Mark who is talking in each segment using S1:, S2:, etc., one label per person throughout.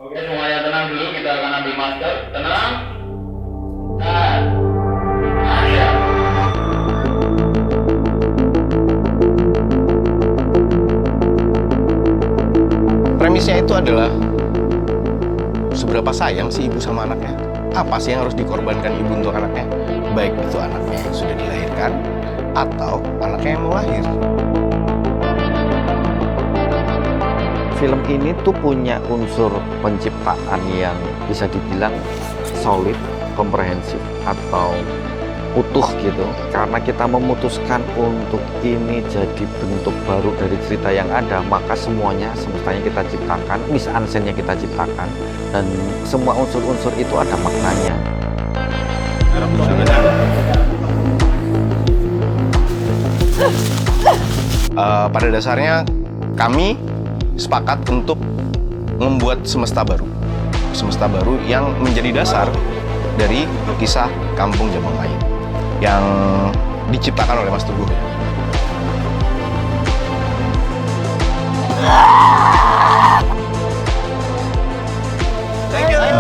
S1: Oke, semuanya tenang dulu, kita akan ambil masker. Tenang. Nah, action.
S2: Premisnya itu adalah seberapa sayang si ibu sama anaknya. Apa sih yang harus dikorbankan ibu untuk anaknya? Baik itu anaknya yang sudah dilahirkan atau anaknya yang mau lahir.
S3: Film ini tuh punya unsur penciptaan yang bisa dibilang solid, komprehensif, atau utuh gitu. Karena kita memutuskan untuk ini jadi bentuk baru dari cerita yang ada, maka semuanya semestanya kita ciptakan, mise-en-scène-nya kita ciptakan, dan semua unsur-unsur itu ada maknanya.
S2: Pada dasarnya kami sepakat untuk membuat semesta baru. Semesta baru yang menjadi dasar dari kisah Kampung Jabang Mayit yang diciptakan oleh Mas Teguh.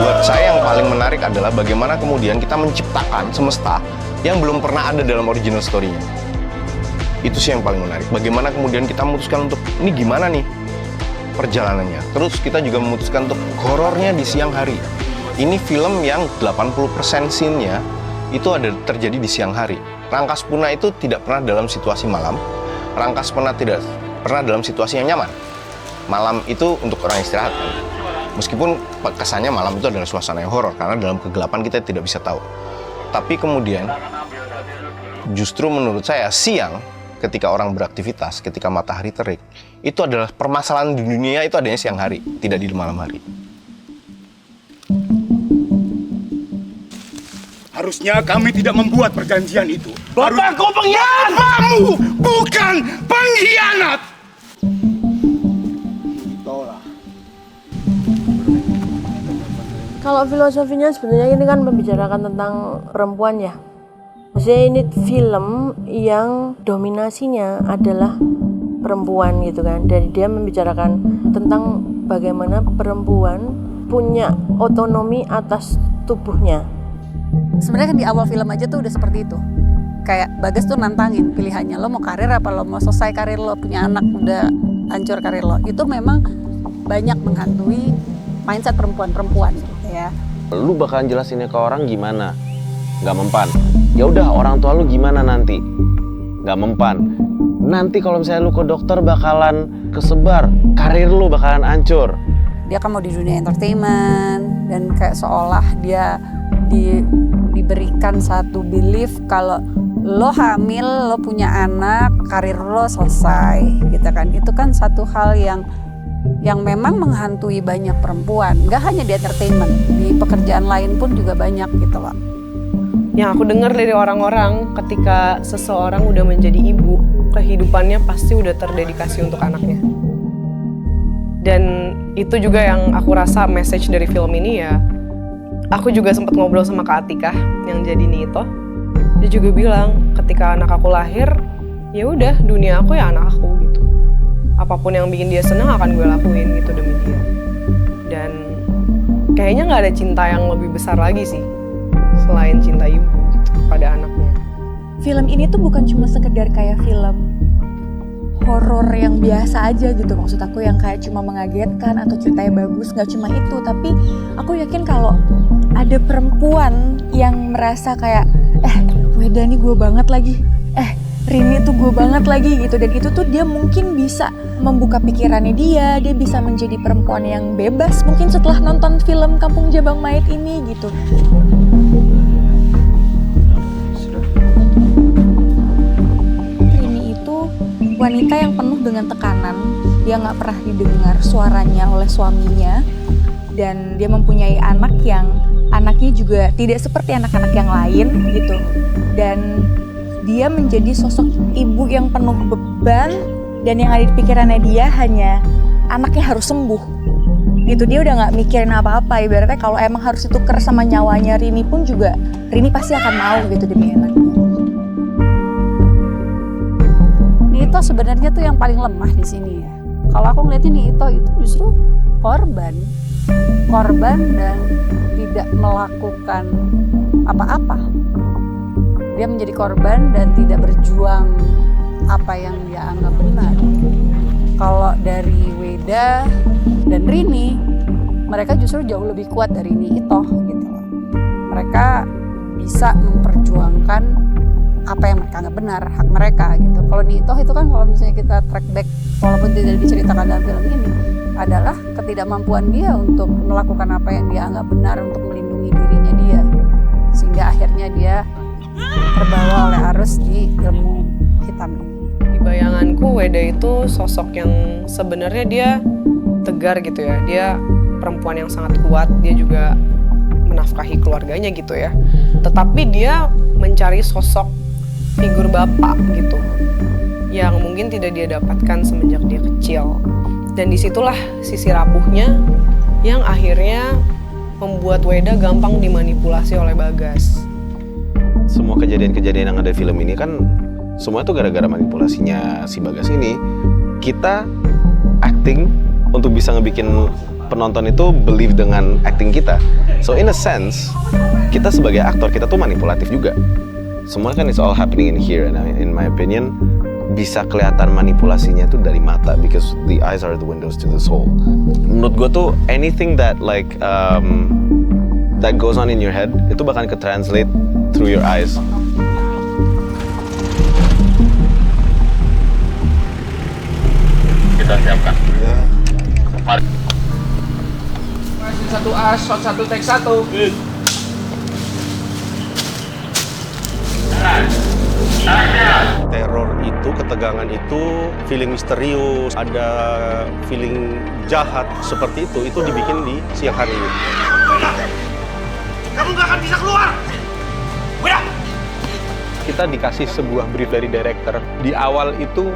S2: Buat saya yang paling menarik adalah bagaimana kemudian kita menciptakan semesta yang belum pernah ada dalam original story-nya. Itu sih yang paling menarik. Bagaimana kemudian kita memutuskan untuk, ini gimana nih perjalanannya. Terus kita juga memutuskan untuk horornya di siang hari. Ini film yang 80% scene-nya itu ada terjadi di siang hari. Rangkas Puna itu tidak pernah dalam situasi malam. Rangkas Puna tidak pernah dalam situasi yang nyaman. Malam itu untuk orang istirahat kan. Meskipun kesannya malam itu adalah suasana yang horor karena dalam kegelapan kita tidak bisa tahu. Tapi kemudian justru menurut saya siang ketika orang beraktivitas, ketika matahari terik, itu adalah permasalahan di dunia itu adanya siang hari, tidak di malam hari.
S4: Harusnya kami tidak membuat perjanjian itu.
S5: Bapakku pengkhianat!
S4: Bapakmu bukan pengkhianat!
S6: Kalau filosofinya sebenarnya ini kan membicarakan tentang perempuan ya. Maksudnya ini film yang dominasinya adalah perempuan gitu kan. Dari dia membicarakan tentang bagaimana perempuan punya otonomi atas tubuhnya.
S7: Sebenarnya kan di awal film aja tuh udah seperti itu. Kayak Bagas tuh nantangin pilihannya, lo mau karir apa lo mau selesai karir lo, punya anak udah hancur karir lo. Itu memang banyak menghantui mindset perempuan-perempuan ya.
S3: Lu bakalan jelasinnya ke orang gimana? Gak mempan. Ya udah, orang tua lu gimana nanti? Gak mempan. Nanti kalau misalnya lu ke dokter bakalan kesebar, karir lu bakalan hancur.
S7: Dia kan mau di dunia entertainment dan kayak seolah dia diberikan satu belief kalau lo hamil, lo punya anak, karir lo selesai gitu kan. Itu kan satu hal yang memang menghantui banyak perempuan. Gak hanya di entertainment, di pekerjaan lain pun juga banyak gitu loh.
S8: Yang aku dengar dari orang-orang ketika seseorang udah menjadi ibu, kehidupannya pasti udah terdedikasi untuk anaknya. Dan itu juga yang aku rasa message dari film ini ya. Aku juga sempat ngobrol sama Kak Atika yang jadi Nito. Dia juga bilang ketika anak aku lahir, ya udah dunia aku ya anak aku gitu. Apapun yang bikin dia senang akan gue lakuin gitu demi dia. Dan kayaknya nggak ada cinta yang lebih besar lagi sih selain cinta ibu gitu pada anaknya.
S9: Film ini tuh bukan cuma sekedar kayak film horor yang biasa aja gitu, maksud aku yang kayak cuma mengagetkan atau ceritanya bagus, nggak cuma itu. Tapi aku yakin kalau ada perempuan yang merasa kayak Weda nih gue banget lagi, Rini tuh gue banget lagi gitu, dan itu tuh dia mungkin bisa membuka pikirannya dia bisa menjadi perempuan yang bebas mungkin setelah nonton film Kampung Jabang Mayit ini gitu. Rini itu wanita yang penuh dengan tekanan, dia nggak pernah didengar suaranya oleh suaminya, dan dia mempunyai anak yang anaknya juga tidak seperti anak-anak yang lain gitu, dan dia menjadi sosok ibu yang penuh beban, dan yang ada di pikirannya dia hanya anaknya harus sembuh gitu. Dia udah nggak mikirin apa-apa, ibaratnya kalau emang harus ditukar sama nyawanya Rini pun juga Rini pasti akan mau gitu demi anaknya.
S7: Nito sebenarnya tuh yang paling lemah di sini ya. Kalau aku ngeliatin Nito itu justru korban korban dan tidak melakukan apa-apa. Dia menjadi korban dan tidak berjuang apa yang dia anggap benar. Kalau dari Weda dan Rini, mereka justru jauh lebih kuat dari Niitoh gitu. Mereka bisa memperjuangkan apa yang mereka anggap benar, hak mereka gitu. Kalau Niitoh itu kan kalau misalnya kita track back, walaupun tidak diceritakan dalam film ini, adalah ketidakmampuan dia untuk melakukan apa yang dia anggap benar untuk melindungi dirinya dia. Sehingga akhirnya dia terbawa oleh arus di ilmu hitam ini.
S8: Di bayanganku Weda itu sosok yang sebenarnya dia tegar gitu ya. Dia perempuan yang sangat kuat, dia juga menafkahi keluarganya gitu ya. Tetapi dia mencari sosok figur bapak gitu, yang mungkin tidak dia dapatkan semenjak dia kecil. Dan disitulah sisi rapuhnya yang akhirnya membuat Weda gampang dimanipulasi oleh Bagas.
S2: Semua kejadian-kejadian yang ada di film ini kan semua itu gara-gara manipulasinya si Bagas ini. Kita acting untuk bisa ngebikin penonton itu believe dengan acting kita. So in a sense, kita sebagai aktor kita tuh manipulatif juga. Semua kan it's all happening in here, and in my opinion bisa kelihatan manipulasinya tuh dari mata, because the eyes are the windows to the soul. Menurut gue tuh anything that like that goes on in your head itu bakal ke-translate through your eyes.
S1: Kita siapkan. Mari.
S5: Masih 1A, shot 1, take 1.
S2: Teror itu, ketegangan itu, feeling misterius, ada feeling jahat seperti itu dibikin di siang hari ini.
S4: Kamu gak akan bisa keluar! Udah!
S10: Kita dikasih sebuah brief dari director. Di awal itu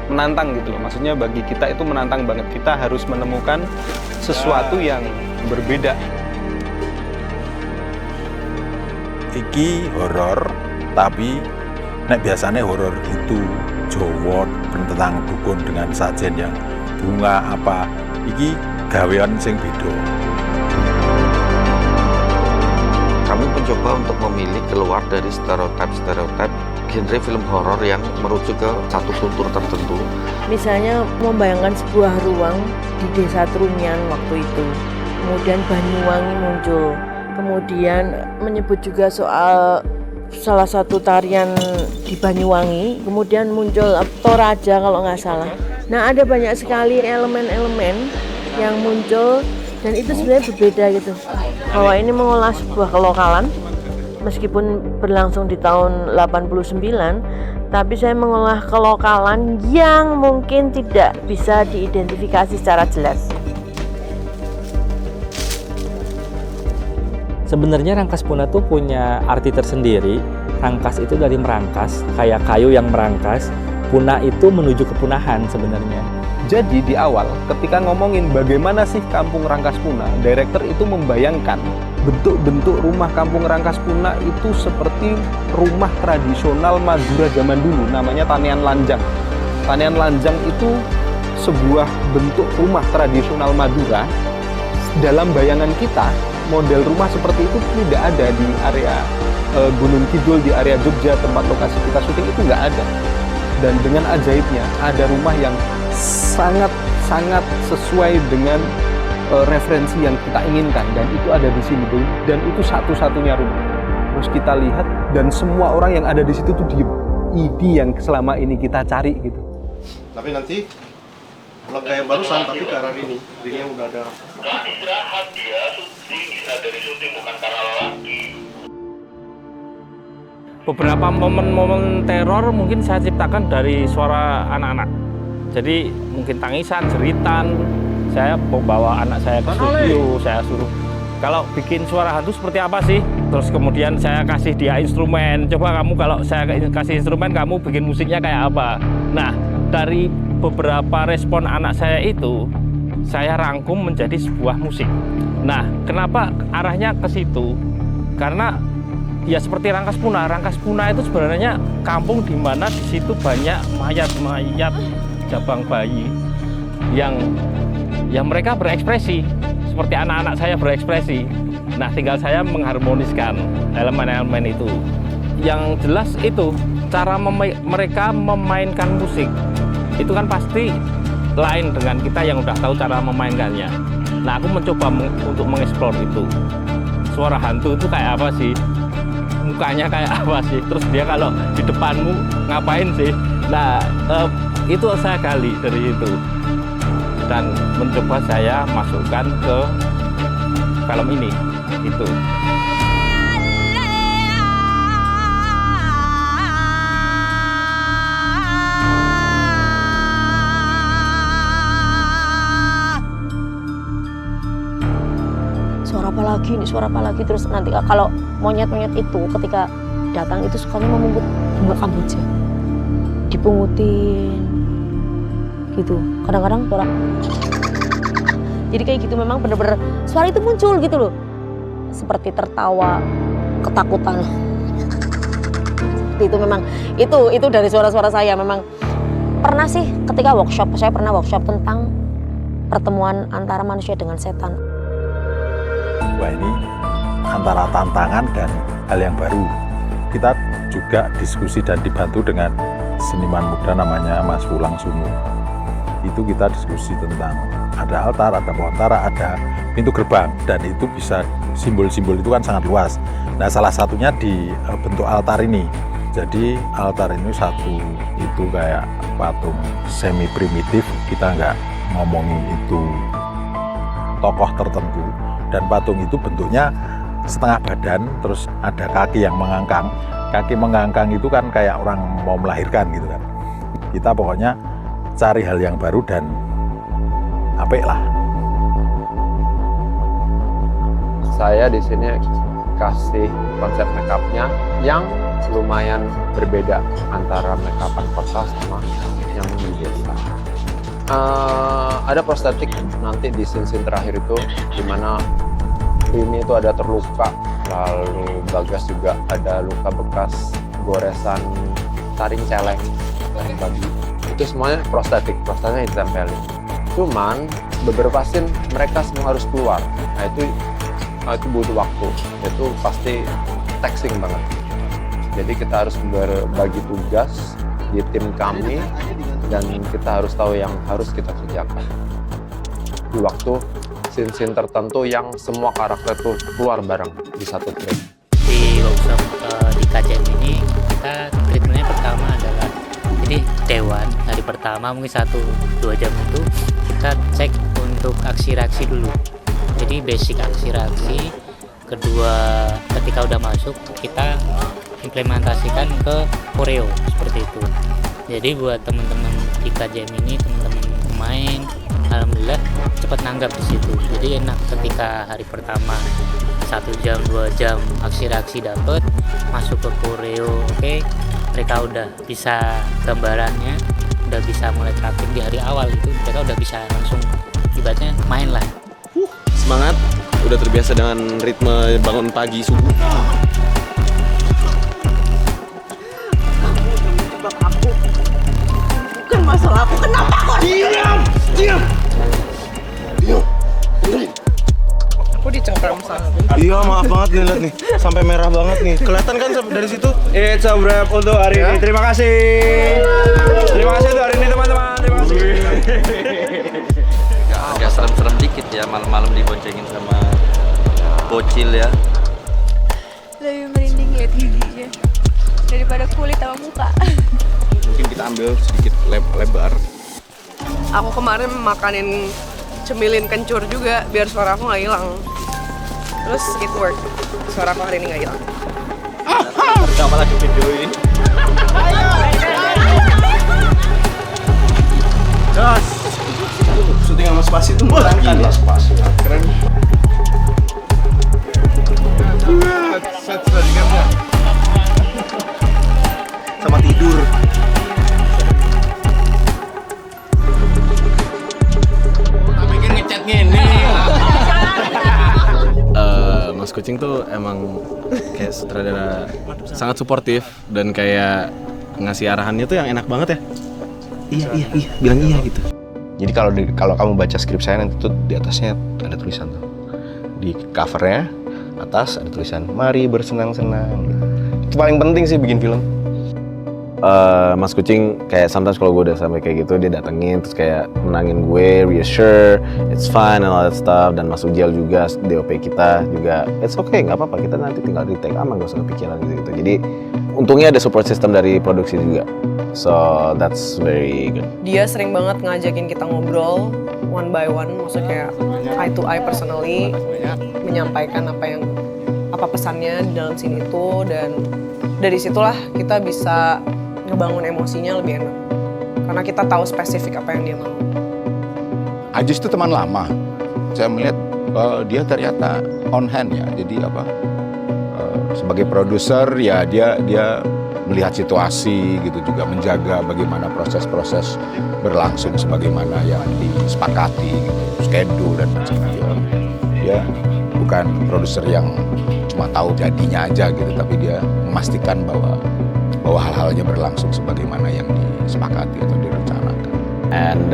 S10: menantang gitu loh. Maksudnya bagi kita itu menantang banget. Kita harus menemukan sesuatu yang berbeda.
S11: Iki horor, tapi nek biasanya horor itu Jawa tentang dukun dengan sajen yang bunga apa. Iki gawean sing beda.
S3: Kami mencoba untuk memilih keluar dari stereotip genre film horor yang merujuk ke satu kultur tertentu.
S6: Misalnya membayangkan sebuah ruang di desa Trunyan waktu itu, kemudian Banyuwangi muncul, kemudian menyebut juga soal salah satu tarian di Banyuwangi, kemudian muncul Toraja kalau nggak salah. Nah, ada banyak sekali elemen-elemen yang muncul dan itu sebenarnya berbeda gitu. Bahwa ini mengolah sebuah kelokalan, meskipun berlangsung di tahun 89, tapi saya mengolah kelokalan yang mungkin tidak bisa diidentifikasi secara jelas.
S12: Sebenarnya Rangkas Puna tuh punya arti tersendiri. Rangkas itu dari merangkas, kayak kayu yang merangkas. Puna itu menuju kepunahan sebenarnya.
S10: Jadi di awal ketika ngomongin bagaimana sih kampung Rangkas Puna, director itu membayangkan bentuk-bentuk rumah kampung Rangkas Puna itu seperti rumah tradisional Madura zaman dulu, namanya Tanian Lanjang. Tanian Lanjang itu sebuah bentuk rumah tradisional Madura. Dalam bayangan kita, model rumah seperti itu tidak ada di area Gunung Kidul, di area Jogja, tempat lokasi kita syuting itu nggak ada. Dan dengan ajaibnya, ada rumah yang sangat sesuai dengan referensi yang kita inginkan, dan itu ada di sini, dan itu satu-satunya rumah. Terus kita lihat dan semua orang yang ada di situ tuh diem. Ini yang selama ini kita cari gitu.
S2: Tapi nanti pulang kayak barusan, tapi ke arah ini yang udah ada.
S1: Kan istirahat dia, syuting, kita dari syuting bukan karena lagi.
S12: Beberapa momen-momen teror mungkin saya ciptakan dari suara anak-anak. Jadi mungkin tangisan, jeritan. Saya bawa anak saya ke studio, saya suruh, kalau bikin suara hantu seperti apa sih? Terus kemudian saya kasih dia instrumen. Coba kamu kalau saya kasih instrumen, kamu bikin musiknya kayak apa? Nah, dari beberapa respon anak saya itu, saya rangkum menjadi sebuah musik. Nah, kenapa arahnya ke situ? Karena ya seperti Rangkas Puna. Rangkas Puna itu sebenarnya kampung di mana di situ banyak mayat-mayat jabang bayi yang mereka berekspresi seperti anak-anak saya berekspresi. Nah, tinggal saya mengharmoniskan elemen-elemen itu. Yang jelas itu cara mereka memainkan musik itu kan pasti lain dengan kita yang udah tahu cara memainkannya. Nah, aku mencoba untuk mengeksplor itu. Suara hantu itu kayak apa sih? Mukanya kayak apa sih? Terus dia kalau di depanmu ngapain sih? Nah, itu saya gali dari itu. Dan mencoba saya masukkan ke film ini. Itu.
S6: Suara apa lagi, terus nanti kalau monyet-monyet itu ketika datang itu sukanya memungut bunga kamboja, dipungutin gitu, kadang-kadang suara jadi kayak gitu. Memang bener-bener suara itu muncul gitu loh, seperti tertawa, ketakutan. Itu memang itu dari suara-suara saya. Memang pernah sih ketika saya pernah workshop tentang pertemuan antara manusia dengan setan.
S11: Wah, ini antara tantangan dan hal yang baru. Kita juga diskusi dan dibantu dengan seniman muda namanya Mas Wulang Sumu. Itu kita diskusi tentang ada altar, ada pohon-tara, ada pintu gerbang, dan itu bisa simbol-simbol itu kan sangat luas. Nah, salah satunya di bentuk altar ini. Jadi altar ini satu itu kayak patung semi primitif, kita nggak ngomongin itu tokoh tertentu. Dan patung itu bentuknya setengah badan, terus ada kaki yang mengangkang. Kaki mengangkang itu kan kayak orang mau melahirkan gitu kan. Kita pokoknya cari hal yang baru dan apik lah.
S3: Saya di sini kasih konsep makeupnya yang lumayan berbeda antara makeupan kota sama yang di desa. Ada prostetik nanti di scene terakhir itu, dimana ini itu ada terluka, lalu Bagas juga ada luka bekas goresan taring celeng dari babi. Itu semuanya prostetiknya ditempelin. Cuman beberapa scene mereka semua harus keluar. Nah itu butuh waktu. Itu pasti taxing banget. Jadi kita harus berbagi tugas di tim kami, dan kita harus tahu yang harus kita kerjakan di waktu scene-scene tertentu yang semua karakter tuh keluar bareng di satu frame.
S13: Di workshop di KJM ini kita treatmentnya pertama adalah jadi dewan hari pertama mungkin 1-2 jam itu kita cek untuk aksi reaksi dulu. Jadi basic aksi reaksi. Kedua, ketika udah masuk kita implementasikan ke koreo seperti itu. Jadi buat teman-teman di KJM ini, teman-teman pemain, alhamdulillah cepat nanggap di situ. Jadi enak ketika hari pertama 1 jam 2 jam aksi reaksi dapet, masuk ke koreo, oke, mereka udah bisa gambarannya, udah bisa mulai terapin di hari awal itu, mereka udah bisa langsung ibaratnya main lah.
S14: Semangat, udah terbiasa dengan ritme bangun pagi subuh.
S6: Bukan masalah aku, kenapa kok?
S4: Diam!
S8: Aku dicengkram sama.
S2: Iya, maaf banget nih, lihat nih, sampai merah banget nih. Kelihatan kan dari situ?
S10: It's a wrap untuk hari ini. Terima kasih. Terima kasih untuk hari ini teman-teman. Terima kasih.
S3: Agak serem-serem dikit ya, malam-malam diboncengin sama bocil ya.
S9: Lebih merinding lihat giginya daripada kulit sama muka.
S2: Mungkin kita ambil sedikit lebar.
S8: Aku kemarin makanin cemilin kencur juga biar suara aku nggak hilang. Terus it work. Suara aku hari ini nggak hilang.
S14: Pertama lagi videoin.
S2: Gas. Syuting sama Spasi itu menyenangkan ya. Spasi. Keren. Sama tidur.
S1: Bikin ngecat gini.
S14: Mas Kucing tuh emang kayak sutradara sangat suportif dan kayak ngasih arahannya tuh yang enak banget ya. Iya, bilang iya gitu.
S2: Jadi kalau kamu baca skrip saya nanti tuh di atasnya ada tulisan tuh. Di covernya atas ada tulisan mari bersenang-senang. Itu paling penting sih bikin film.
S14: Mas Kucing kayak sometimes kalau gue udah sampai kayak gitu dia datengin terus kayak menangin gue, reassure, it's fine and all that stuff. Dan Mas Ujal juga DOP kita juga it's okay, nggak apa-apa, kita nanti tinggal retake, aman, gak usah kepikiran gitu. Jadi untungnya ada support system dari produksi juga, so that's very good.
S8: Dia sering banget ngajakin kita ngobrol one by one, maksudnya kayak eye to eye personally, menyampaikan apa pesannya di dalam scene itu, dan dari situlah kita bisa ngebangun emosinya lebih enak karena kita tahu spesifik apa yang dia mau.
S11: Ajis itu teman lama. Saya melihat dia ternyata on hand ya. Jadi sebagai produser ya dia melihat situasi gitu, juga menjaga bagaimana proses-proses berlangsung sebagaimana yang disepakati gitu, schedule dan macam-macam. Dia bukan produser yang cuma tahu jadinya aja gitu, tapi dia memastikan bahwa hal-halnya berlangsung sebagaimana yang disepakati atau direncanakan.
S14: And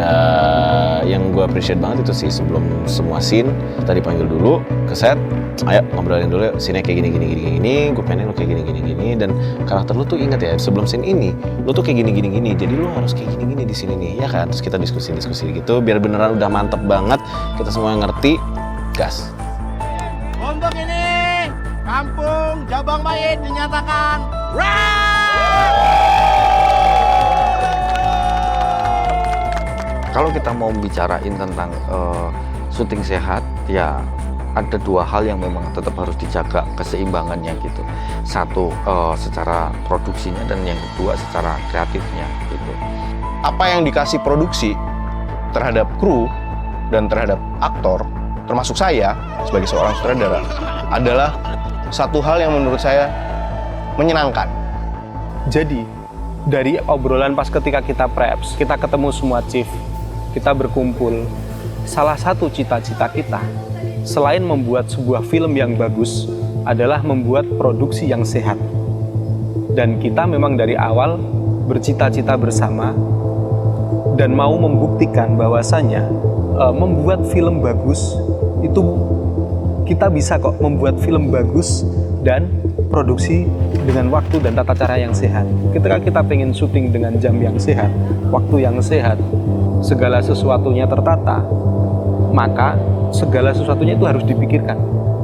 S14: yang gue appreciate banget itu sih, sebelum semua scene kita dipanggil dulu ke set, ayo ngobrolin dulu, scene-nya kayak gini, gue pengen lo kayak gini, dan karakter lo tuh inget ya, sebelum scene ini lo tuh kayak gini, jadi lo harus kayak gini di sini nih, ya kan? Terus kita diskusi gitu, biar beneran udah mantep banget, kita semua ngerti, gas.
S4: Untuk ini, Kampung Jabang Mayit dinyatakan
S3: Kalau kita mau bicarain tentang syuting sehat, ya ada dua hal yang memang tetap harus dijaga keseimbangannya gitu. Satu secara produksinya, dan yang kedua secara kreatifnya gitu.
S2: Apa yang dikasih produksi terhadap kru dan terhadap aktor, termasuk saya sebagai seorang sutradara, adalah satu hal yang menurut saya menyenangkan.
S10: Jadi dari obrolan pas ketika kita preps, kita ketemu semua chief, kita berkumpul. Salah satu cita-cita kita, selain membuat sebuah film yang bagus, adalah membuat produksi yang sehat. Dan kita memang dari awal bercita-cita bersama dan mau membuktikan bahwasannya membuat film bagus itu kita bisa kok membuat film bagus dan produksi dengan waktu dan tata cara yang sehat. Ketika kita pengen syuting dengan jam yang sehat, waktu yang sehat, segala sesuatunya tertata, maka segala sesuatunya itu harus dipikirkan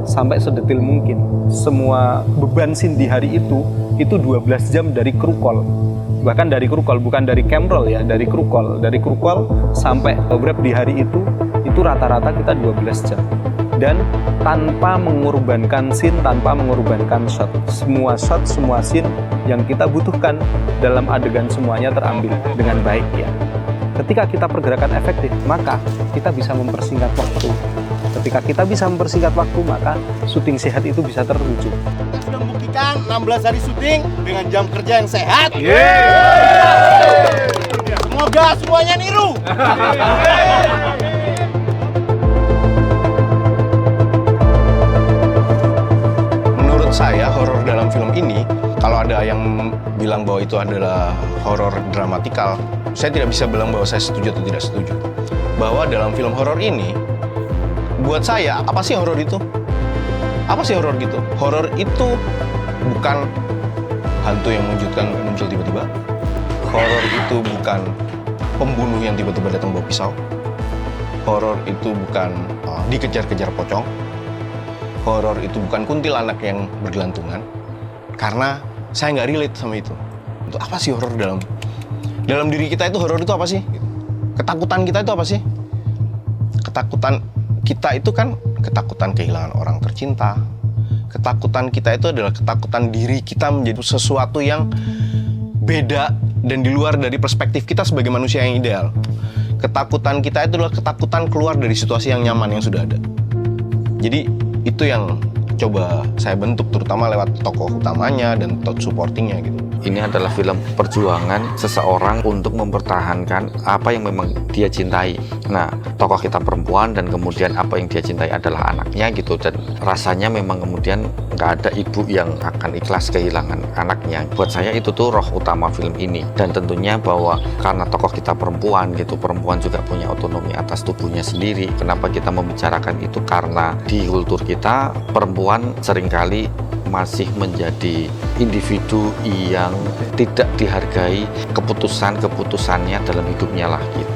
S10: sampai sedetil mungkin. Semua beban scene di hari itu 12 jam dari kru call. Bahkan dari kru call, bukan dari camroll ya, dari kru call. Dari kru call sampai wrap di hari itu rata-rata kita 12 jam. Dan tanpa mengorbankan scene, tanpa mengorbankan shot. Semua shot, semua scene yang kita butuhkan dalam adegan semuanya terambil dengan baik ya. Ketika kita pergerakan efektif, maka kita bisa mempersingkat waktu. Ketika kita bisa mempersingkat waktu, maka syuting sehat itu bisa terwujud.
S4: Kita sudah membuktikan 16 hari syuting dengan jam kerja yang sehat. Semoga semuanya niru.
S2: Menurut saya, horor dalam film ini, kalau ada yang bilang bahwa itu adalah horor dramatikal, saya tidak bisa bilang bahwa saya setuju atau tidak setuju. Bahwa dalam film horor ini, buat saya, apa sih horor itu? Apa sih horor gitu? Horor itu bukan hantu yang muncul tiba-tiba. Horor itu bukan pembunuh yang tiba-tiba datang bawa pisau. Horor itu bukan dikejar-kejar pocong. Horor itu bukan kuntilanak yang bergelantungan. Karena saya nggak relate sama itu. Itu apa sih horor dalam diri kita itu? Horor itu apa sih? Ketakutan kita itu apa sih? Ketakutan kita itu kan ketakutan kehilangan orang tercinta. Ketakutan kita itu adalah ketakutan diri kita menjadi sesuatu yang beda dan di luar dari perspektif kita sebagai manusia yang ideal. Ketakutan kita itu adalah ketakutan keluar dari situasi yang nyaman yang sudah ada. Jadi itu yang coba saya bentuk, terutama lewat tokoh utamanya dan supportingnya gitu.
S3: Ini adalah film perjuangan seseorang untuk mempertahankan apa yang memang dia cintai. Nah, tokoh kita perempuan dan kemudian apa yang dia cintai adalah anaknya gitu, dan rasanya memang kemudian nggak ada ibu yang akan ikhlas kehilangan anaknya. Buat saya itu tuh roh utama film ini, dan tentunya bahwa karena tokoh kita perempuan gitu, perempuan juga punya otonomi atas tubuhnya sendiri. Kenapa kita membicarakan itu? Karena di kultur kita perempuan seringkali masih menjadi individu yang tidak dihargai keputusannya dalam hidupnya lah gitu.